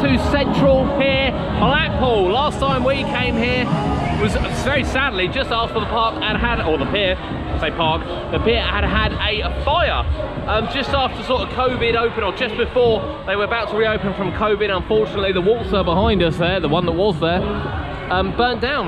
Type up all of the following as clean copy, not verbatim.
to Central Pier, Blackpool. Last time we came here was very sadly just after the park had, or the pier, say park, the pier had a fire. Just after sort of COVID opened, or just before they were about to reopen from COVID. Unfortunately, the waltzer behind us there, the one that was there, burnt down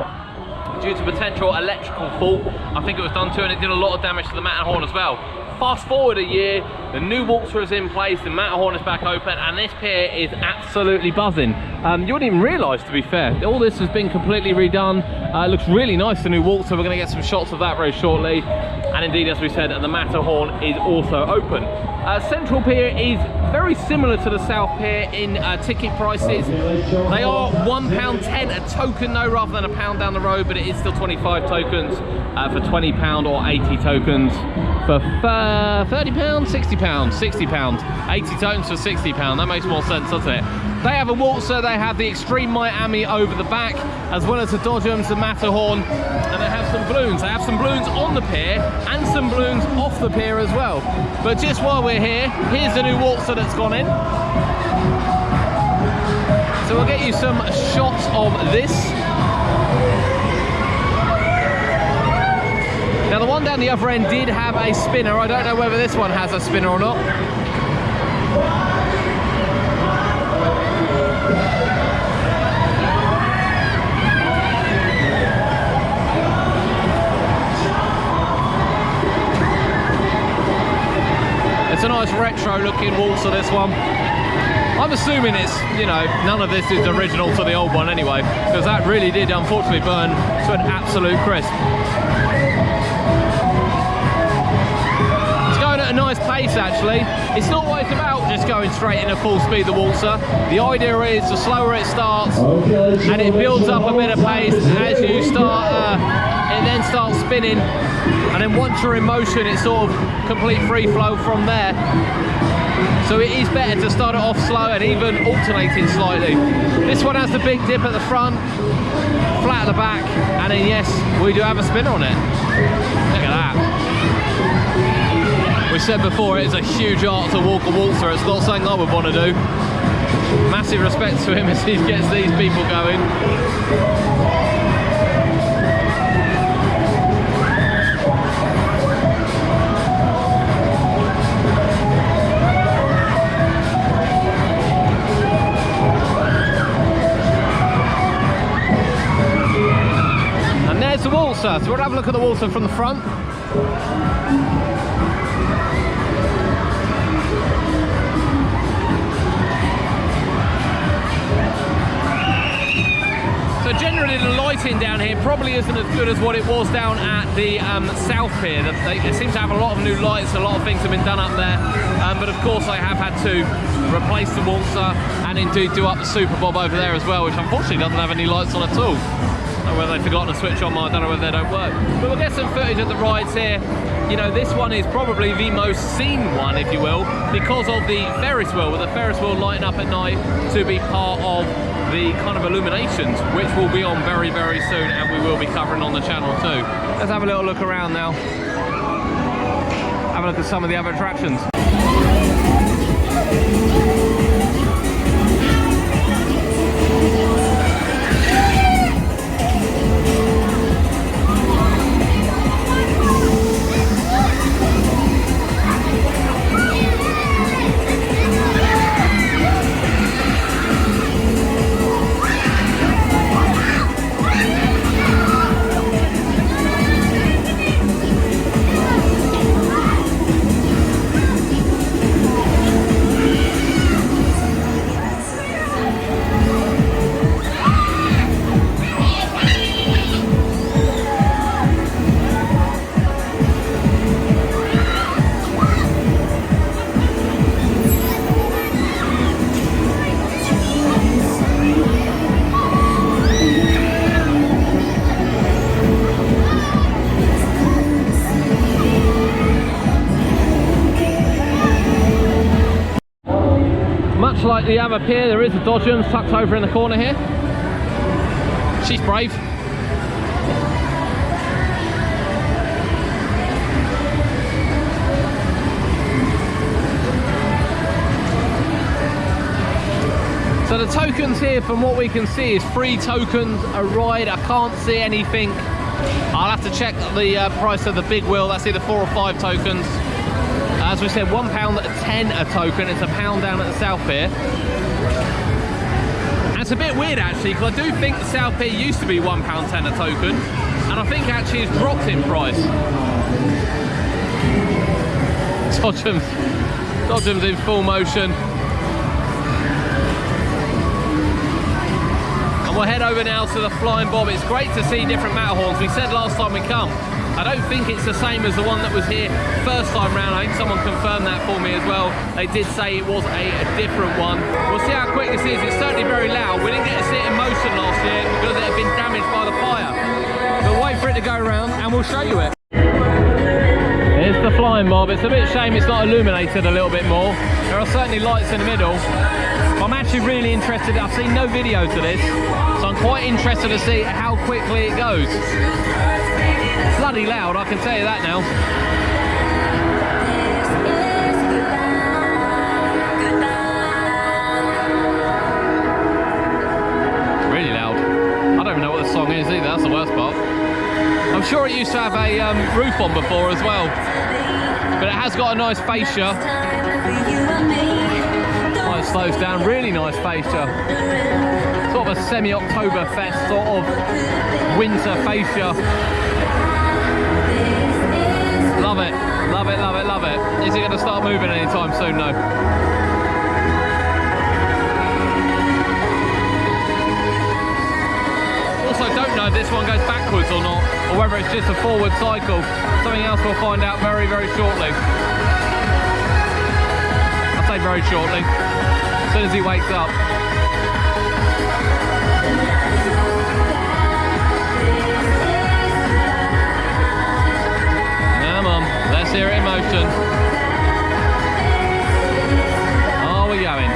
due to potential electrical fault. I think it was done to, and it did a lot of damage to the Matterhorn as well. Fast forward a year, the new waltzer is in place, the Matterhorn is back open, and this pier is absolutely buzzing. You wouldn't even realise, to be fair. All this has been completely redone. It looks really nice, the new waltzer. We're going to get some shots of that very shortly. And indeed, as we said, the Matterhorn is also open. Central Pier is very similar to the South Pier in ticket prices. They are £1.10 a token though, rather than £1 down the road, but it is still 25 tokens for £20 or 80 tokens for £30, £60, £60, 80 tokens for £60. That makes more sense, doesn't it? They have a waltzer, they have the Extreme Miami over the back, as well as the Dodgems, the Matterhorn, and they have some balloons. They have some balloons on the pier and some balloons off the pier as well. But just while we're here, here's the new waltzer that's gone in. So we'll get you some shots of this. Now the one down the other end did have a spinner. I don't know whether this one has a spinner or not. It's a nice retro looking waltzer, this one. I'm assuming it's, you know, none of this is original to the old one anyway, because that really did unfortunately burn to an absolute crisp. It's going at a nice pace actually. It's not always about just going straight in at full speed, the waltzer. The idea is the slower it starts and it builds up a bit of pace as you start, it then starts spinning. And then once you're in motion, it's sort of complete free flow from there. So it is better to start it off slow and even alternating slightly. This one has the big dip at the front, flat at the back, and then yes, we do have a spinner on it. Look at that. We said before, it is a huge art to walk a waltzer. It's not something I would want to do. Massive respect to him as he gets these people going. The waltzer. So we'll have a look at the waltzer from the front. So generally the lighting down here probably isn't as good as what it was down at the South Pier. They seem to have a lot of new lights, a lot of things have been done up there. But of course I have had to replace the waltzer and indeed do up the Super Bob over there as well, which unfortunately doesn't have any lights on at all. I don't know whether they've forgotten to switch on, I don't know whether they don't work. But we'll get some footage of the rides here. You know, this one is probably the most seen one, if you will, because of the Ferris Wheel, with the Ferris Wheel lighting up at night to be part of the kind of illuminations, which will be on very, very soon, and we will be covering on the channel too. Let's have a little look around now. Have a look at some of the other attractions. Much like the other pier, there is a Dodgems tucked over in the corner here. She's brave. So the tokens here, from what we can see, is 3 tokens a ride. I can't see anything. I'll have to check the price of the big wheel. That's either 4 or 5 tokens. As we said, £1.10 a token. It's £1 down at the South Pier. And it's a bit weird actually, because I do think the South Pier used to be £1.10 a token, and I think actually it's dropped in price. Dodgem's in full motion. And we'll head over now to the Flying Bob. It's great to see different Matterhorns. We said last time we come, I don't think it's the same as the one that was here first time round. I think someone confirmed that for me as well. They did say it was a different one. We'll see how quick this is. It's certainly very loud. We didn't get to see it in motion last year because it had been damaged by the fire. But wait for it to go around and we'll show you it. Here's the Flying Bob. It's a bit shame it's not illuminated a little bit more. There are certainly lights in the middle. I'm actually really interested. I've seen no videos of this, so I'm quite interested to see how quickly it goes. Bloody loud, I can tell you that now. Really loud. I don't even know what the song is either, that's the worst part. I'm sure it used to have a roof on before as well, but it has got a nice fascia. Oh, it slows down, really nice fascia. Sort of a semi-Oktoberfest sort of winter fascia. Love it, love it, love it, love it. Is it going to start moving anytime soon? No. Also, don't know if this one goes backwards or not, or whether it's just a forward cycle. Something else we'll find out very, very shortly. I'll say very shortly, as soon as he wakes up. Come on, let's hear it in motion. Oh, we're going.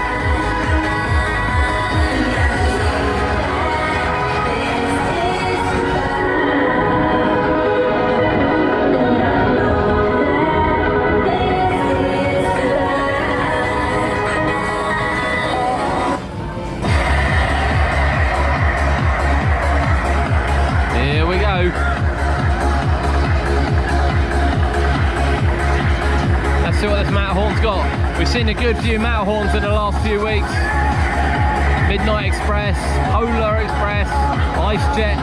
Here we go. Let's see what this Matterhorn's got. We've seen a good few Matterhorns in the last few weeks. Midnight Express, Polar Express, Ice Jet.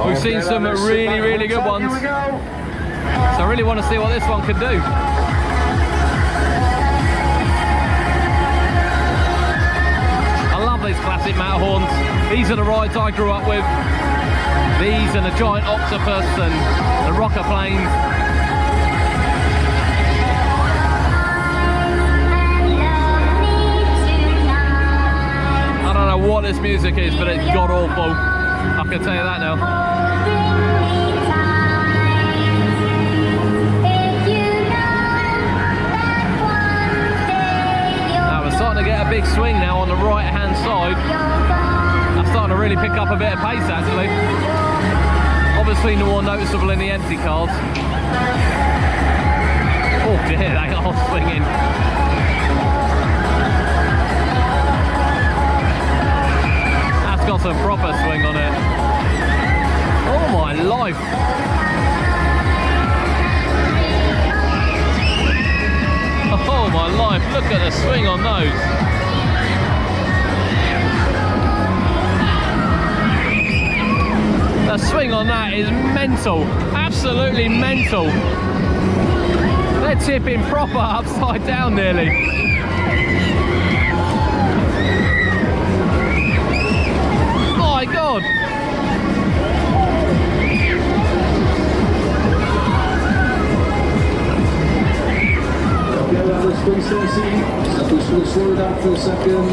We've seen some really, really good ones. So I really want to see what this one can do. I love these classic Matterhorns. These are the rides I grew up with. These and the giant octopus and the rocker planes. I don't know what this music is, but it's god awful. I can tell you that now. Now we're starting to get a big swing now on the right hand side. I'm starting to really pick up a bit of pace actually. Obviously more noticeable in the empty cars. Oh dear, they are swinging. That's got some proper swing on it. Oh my life. Oh my life, look at the swing on those. The swing on that is mental, absolutely mental. They're tipping proper upside down nearly. My God. Slow down for a second.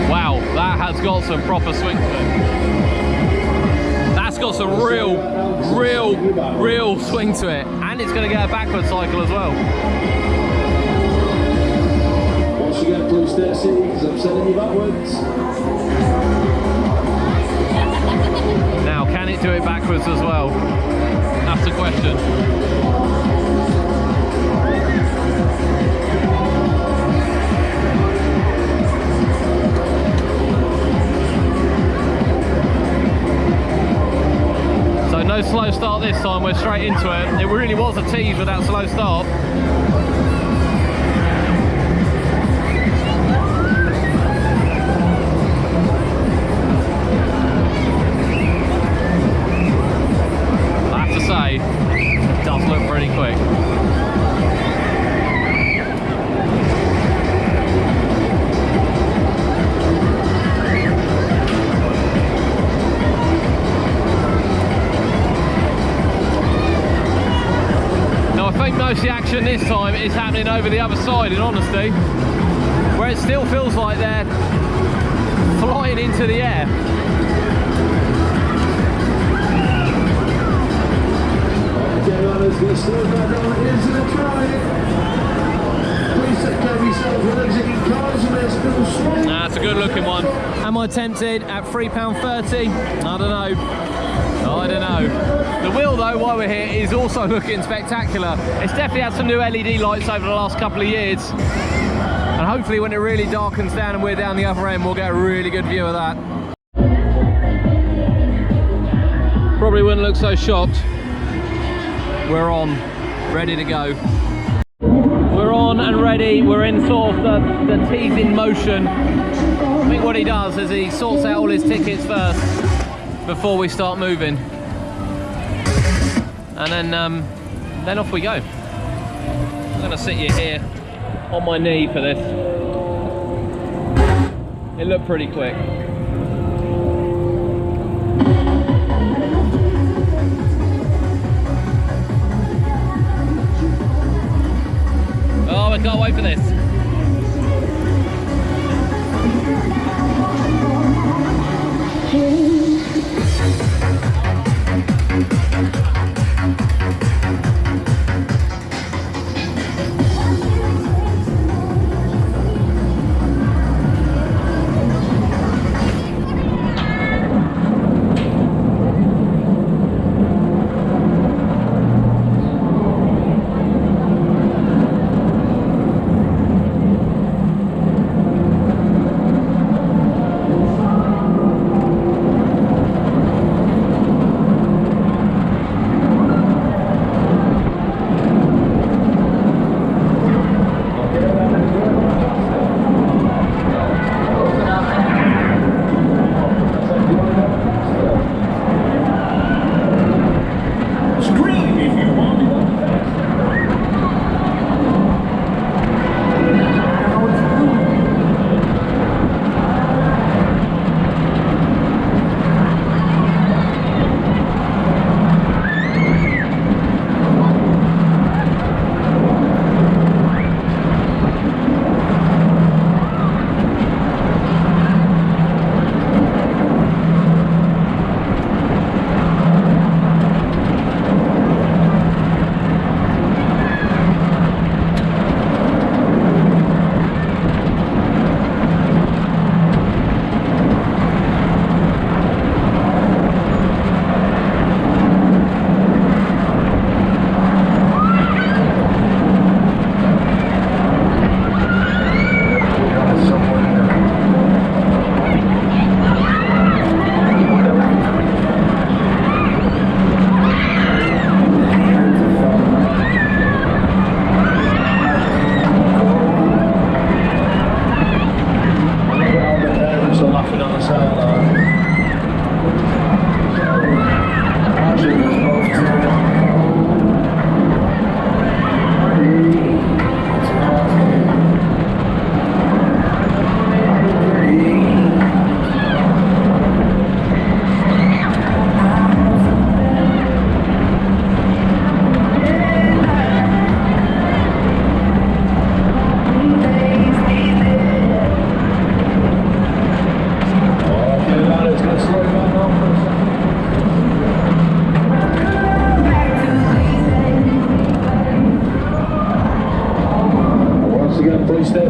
Wow, that has got some proper swing to it. That's got some real swing to it. And it's going to get a backward cycle as well. Once you get close to Stacy, because I'm sending you backwards. Now, can it do it backwards as well? That's the question. No slow start this time, we're straight into it. It really was a tease with that slow start. I have to say, it does look pretty quick. I think most of the action this time is happening over the other side, in honesty, where it still feels like they're flying into the air. Okay, runners, going to slow back on into the drive. Please take care of yourselves when exiting cars and they're still strong. That's a good looking one. Am I tempted at £3.30? I don't know. I don't know. The wheel though, while we're here, is also looking spectacular. It's definitely had some new LED lights over the last couple of years. And hopefully when it really darkens down and we're down the other end, we'll get a really good view of that. Probably wouldn't look so shocked. We're on, ready to go. We're on and ready. We're in sort of the teasing motion. I think what he does is he sorts out all his tickets first before we start moving, and then off we go. I'm gonna sit you here on my knee for this. It looked pretty quick. Oh, I can't wait for this.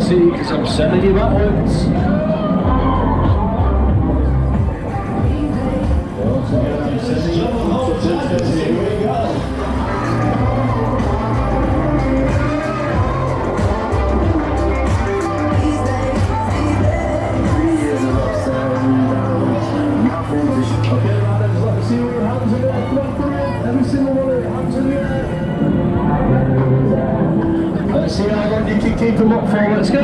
Because I'm sending you backwards. Okay, let's see what happens. keep them up for, let's go.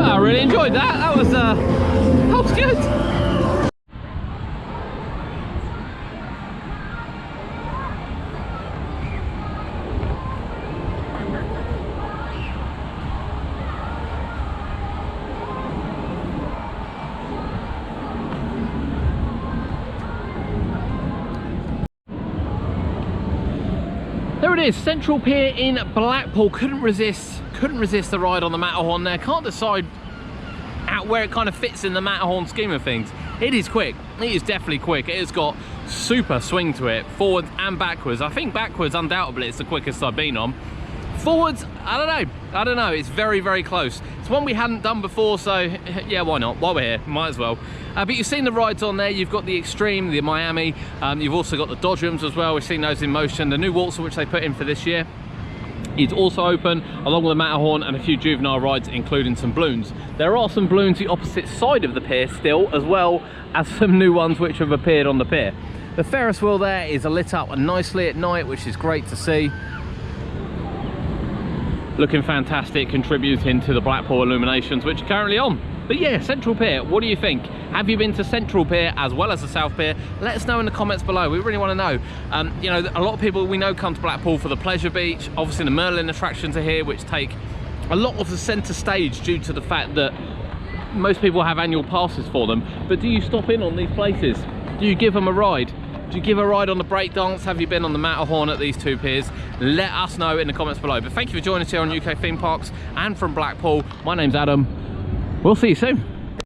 I really enjoyed that. That was good. There it is, Central Pier in Blackpool. Couldn't resist the ride on the Matterhorn there. Can't decide out where it kind of fits in the Matterhorn scheme of things. It is quick. It is definitely quick. It has got super swing to it, forwards and backwards. I think backwards, undoubtedly, it's the quickest I've been on. Forwards, I don't know. It's very, very close. It's one we hadn't done before, so yeah, why not? While we're here, might as well. But you've seen the rides on there. You've got the Extreme, the Miami. You've also got the Dodge rooms as well. We've seen those in motion. The new Waltzer, which they put in for this year, is also open, along with the Matterhorn and a few juvenile rides, including some balloons. There are some balloons the opposite side of the pier still, as well as some new ones which have appeared on the pier. The Ferris wheel there is lit up nicely at night, which is great to see. Looking fantastic, contributing to the Blackpool illuminations, which are currently on. But yeah, Central Pier, what do you think? Have you been to Central Pier as well as the South Pier? Let us know in the comments below. We really want to know. You know, a lot of people we know come to Blackpool for the pleasure beach. Obviously the Merlin attractions are here, which take a lot of the centre stage due to the fact that most people have annual passes for them. But do you stop in on these places? Do you give them a ride? Do you give a ride on the breakdance? Have you been on the Matterhorn at these two piers? Let us know in the comments below. But thank you for joining us here on UK Theme Parks and from Blackpool. My name's Adam. We'll see you soon.